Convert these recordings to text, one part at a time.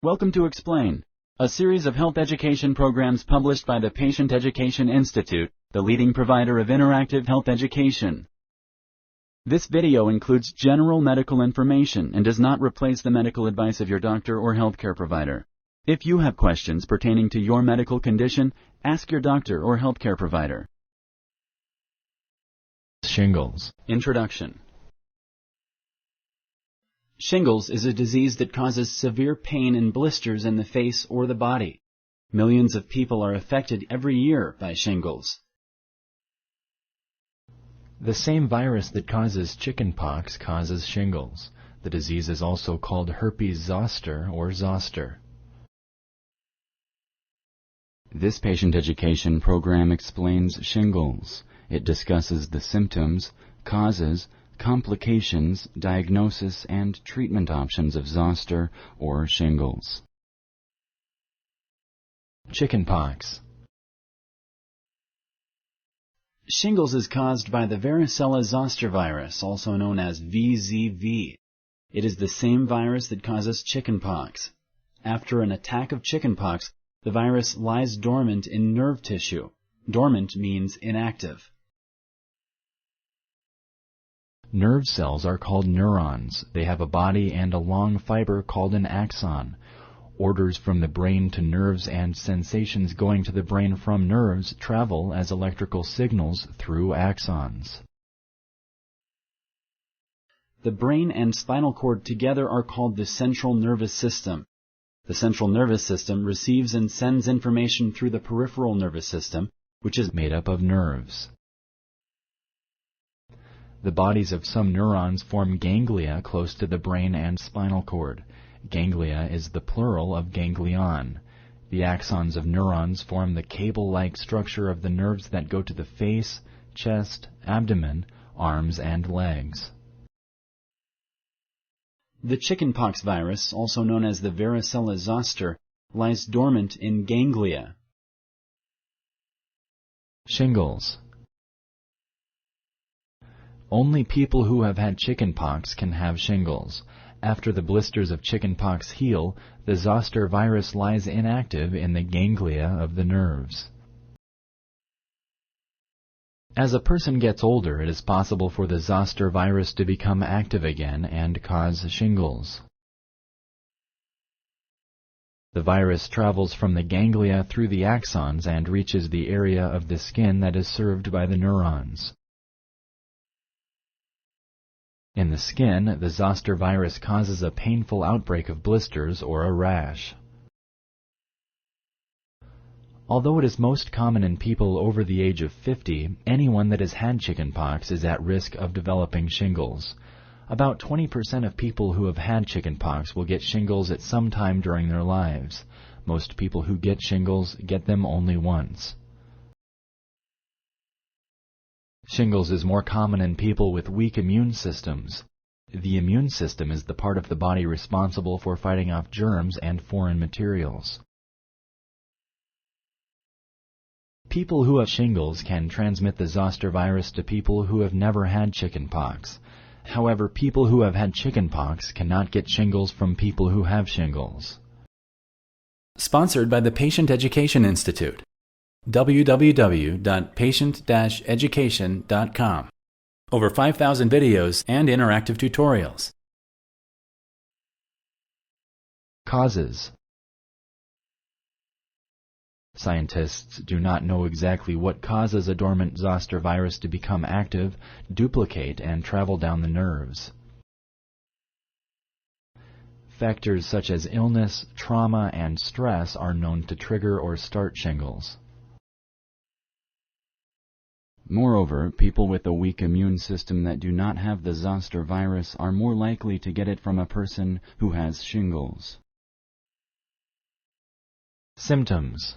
Welcome to Explain, a series of health education programs published by the Patient Education Institute, the leading provider of interactive health education. This video includes general medical information and does not replace the medical advice of your doctor or healthcare provider. If you have questions pertaining to your medical condition, ask your doctor or healthcare provider. Shingles. Introduction. Shingles is a disease that causes severe pain and blisters in the face or the body. Millions of people are affected every year by shingles. The same virus that causes chickenpox causes shingles. The disease is also called herpes zoster or zoster. This patient education program explains shingles. It discusses the symptoms, causes, complications, diagnosis, and treatment options of zoster or shingles. Chickenpox. Shingles is caused by the Varicella-Zoster virus, also known as VZV. It is the same virus that causes chickenpox. After an attack of chickenpox, the virus lies dormant in nerve tissue. Dormant means inactive. Nerve cells are called neurons. They have a body and a long fiber called an axon. Orders from the brain to nerves and sensations going to the brain from nerves travel as electrical signals through axons. The brain and spinal cord together are called the central nervous system. The central nervous system receives and sends information through the peripheral nervous system, which is made up of nerves. The bodies of some neurons form ganglia close to the brain and spinal cord. Ganglia is the plural of ganglion. The axons of neurons form the cable-like structure of the nerves that go to the face, chest, abdomen, arms, and legs. The chickenpox virus, also known as the Varicella-Zoster, lies dormant in ganglia. Shingles. Only people who have had chickenpox can have shingles. After the blisters of chickenpox heal, the zoster virus lies inactive in the ganglia of the nerves. As a person gets older, it is possible for the zoster virus to become active again and cause shingles. The virus travels from the ganglia through the axons and reaches the area of the skin that is served by the neurons. In the skin, the zoster virus causes a painful outbreak of blisters or a rash. Although it is most common in people over the age of 50, anyone that has had chickenpox is at risk of developing shingles. About 20% of people who have had chickenpox will get shingles at some time during their lives. Most people who get shingles get them only once. Shingles is more common in people with weak immune systems. The immune system is the part of the body responsible for fighting off germs and foreign materials. People who have shingles can transmit the zoster virus to people who have never had chickenpox. However, people who have had chickenpox cannot get shingles from people who have shingles. Sponsored by the Patient Education Institute. www.patient-education.com. Over 5,000 videos and interactive tutorials. Causes. Scientists do not know exactly what causes a dormant zoster virus to become active, duplicate, and travel down the nerves. Factors such as illness, trauma, and stress are known to trigger or start shingles. Moreover, people with a weak immune system that do not have the zoster virus are more likely to get it from a person who has shingles. Symptoms.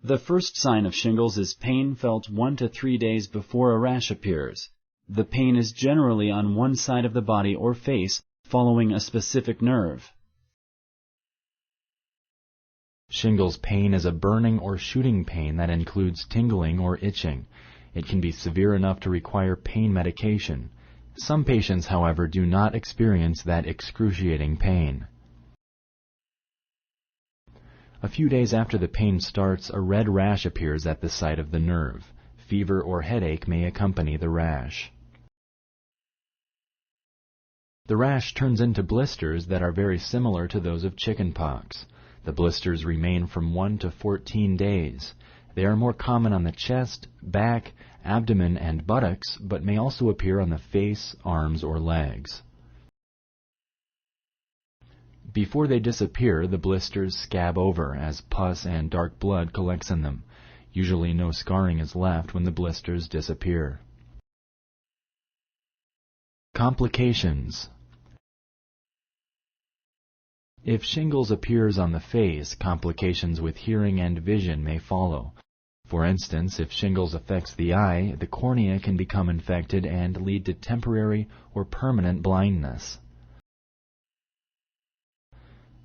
The first sign of shingles is pain felt 1 to 3 days before a rash appears. The pain is generally on one side of the body or face, following a specific nerve. Shingles pain is a burning or shooting pain that includes tingling or itching. It can be severe enough to require pain medication. Some patients, however, do not experience that excruciating pain. A few days after the pain starts, a red rash appears at the site of the nerve. Fever or headache may accompany the rash. The rash turns into blisters that are very similar to those of chickenpox. The blisters remain from 1 to 14 days. They are more common on the chest, back, abdomen, and buttocks, but may also appear on the face, arms, or legs. Before they disappear, the blisters scab over as pus and dark blood collects in them. Usually no scarring is left when the blisters disappear. Complications. If shingles appears on the face, complications with hearing and vision may follow. For instance, if shingles affects the eye, the cornea can become infected and lead to temporary or permanent blindness.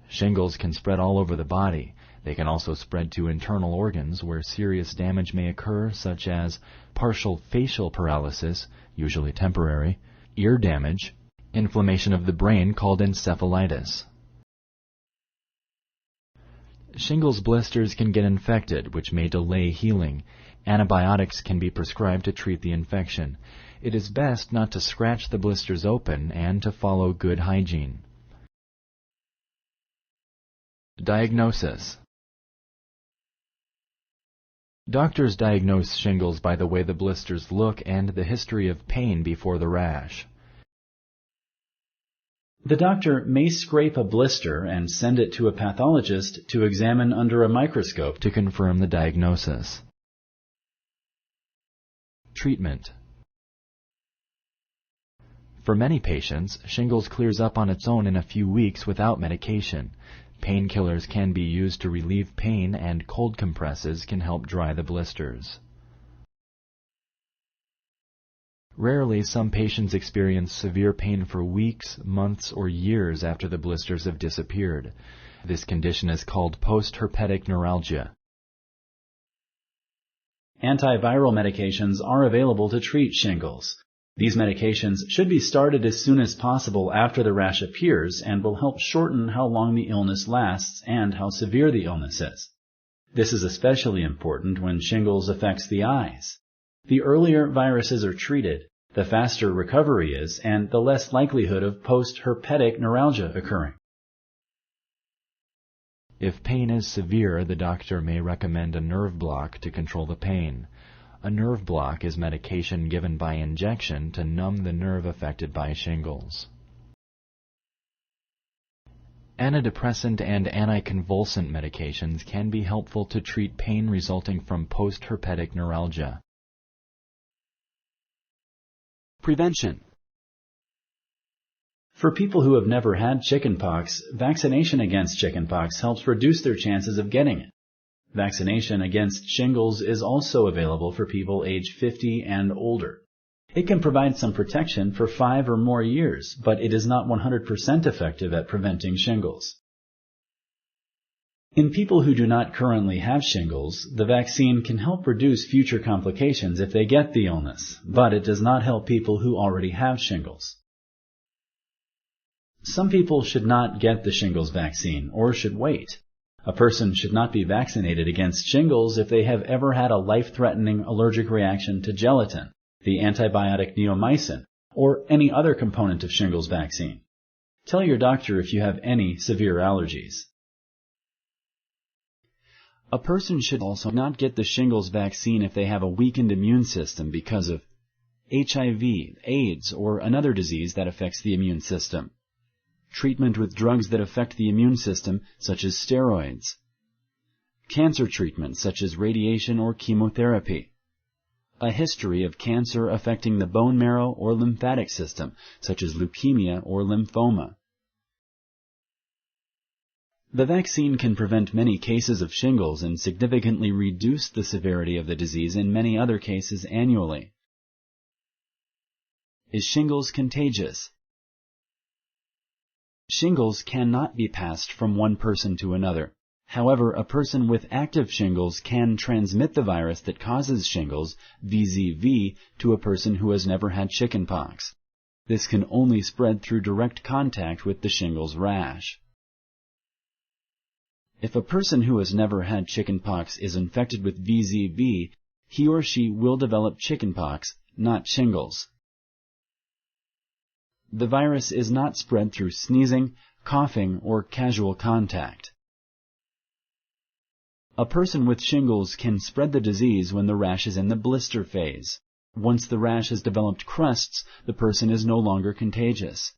Shingles can spread all over the body. They can also spread to internal organs where serious damage may occur, such as partial facial paralysis, usually temporary, ear damage, inflammation of the brain called encephalitis. Shingles blisters can get infected, which may delay healing. Antibiotics can be prescribed to treat the infection. It is best not to scratch the blisters open and to follow good hygiene. Diagnosis. Doctors diagnose shingles by the way the blisters look and the history of pain before the rash. The doctor may scrape a blister and send it to a pathologist to examine under a microscope to confirm the diagnosis. Treatment. For many patients, shingles clears up on its own in a few weeks without medication. Painkillers can be used to relieve pain, and cold compresses can help dry the blisters. Rarely, some patients experience severe pain for weeks, months, or years after the blisters have disappeared. This condition is called post-herpetic neuralgia. Antiviral medications are available to treat shingles. These medications should be started as soon as possible after the rash appears and will help shorten how long the illness lasts and how severe the illness is. This is especially important when shingles affects the eyes. The earlier viruses are treated, the faster recovery is, and the less likelihood of post-herpetic neuralgia occurring. If pain is severe, the doctor may recommend a nerve block to control the pain. A nerve block is medication given by injection to numb the nerve affected by shingles. Antidepressant and anticonvulsant medications can be helpful to treat pain resulting from post-herpetic neuralgia. Prevention. For people who have never had chickenpox, vaccination against chickenpox helps reduce their chances of getting it. Vaccination against shingles is also available for people age 50 and older. It can provide some protection for 5 or more years, but it is not 100% effective at preventing shingles. In people who do not currently have shingles, the vaccine can help reduce future complications if they get the illness, but it does not help people who already have shingles. Some people should not get the shingles vaccine or should wait. A person should not be vaccinated against shingles if they have ever had a life-threatening allergic reaction to gelatin, the antibiotic neomycin, or any other component of shingles vaccine. Tell your doctor if you have any severe allergies. A person should also not get the shingles vaccine if they have a weakened immune system because of HIV, AIDS, or another disease that affects the immune system. Treatment with drugs that affect the immune system, such as steroids. Cancer treatment, such as radiation or chemotherapy. A history of cancer affecting the bone marrow or lymphatic system, such as leukemia or lymphoma. The vaccine can prevent many cases of shingles and significantly reduce the severity of the disease in many other cases annually. Is shingles contagious? Shingles cannot be passed from one person to another. However, a person with active shingles can transmit the virus that causes shingles, VZV, to a person who has never had chickenpox. This can only spread through direct contact with the shingles rash. If a person who has never had chickenpox is infected with VZV, he or she will develop chickenpox, not shingles. The virus is not spread through sneezing, coughing, or casual contact. A person with shingles can spread the disease when the rash is in the blister phase. Once the rash has developed crusts, the person is no longer contagious.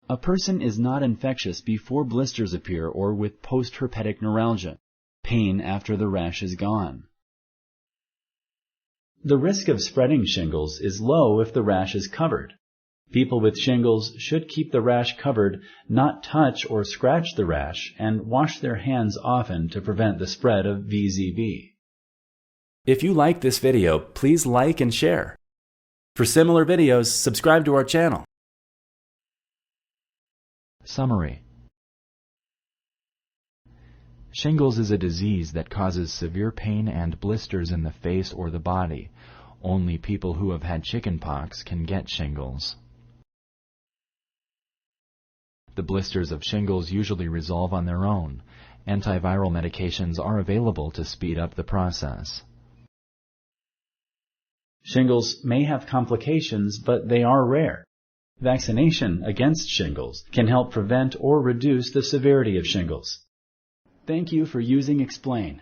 A person is not infectious before blisters appear or with post-herpetic neuralgia, pain after the rash is gone. The risk of spreading shingles is low if the rash is covered. People with shingles should keep the rash covered, not touch or scratch the rash, and wash their hands often to prevent the spread of VZV. If you like this video, please like and share. For similar videos, subscribe to our channel. Summary. Shingles is a disease that causes severe pain and blisters in the face or the body. Only people who have had chickenpox can get shingles. The blisters of shingles usually resolve on their own. Antiviral medications are available to speed up the process. Shingles may have complications, but they are rare. Vaccination against shingles can help prevent or reduce the severity of shingles. Thank you for using Explain.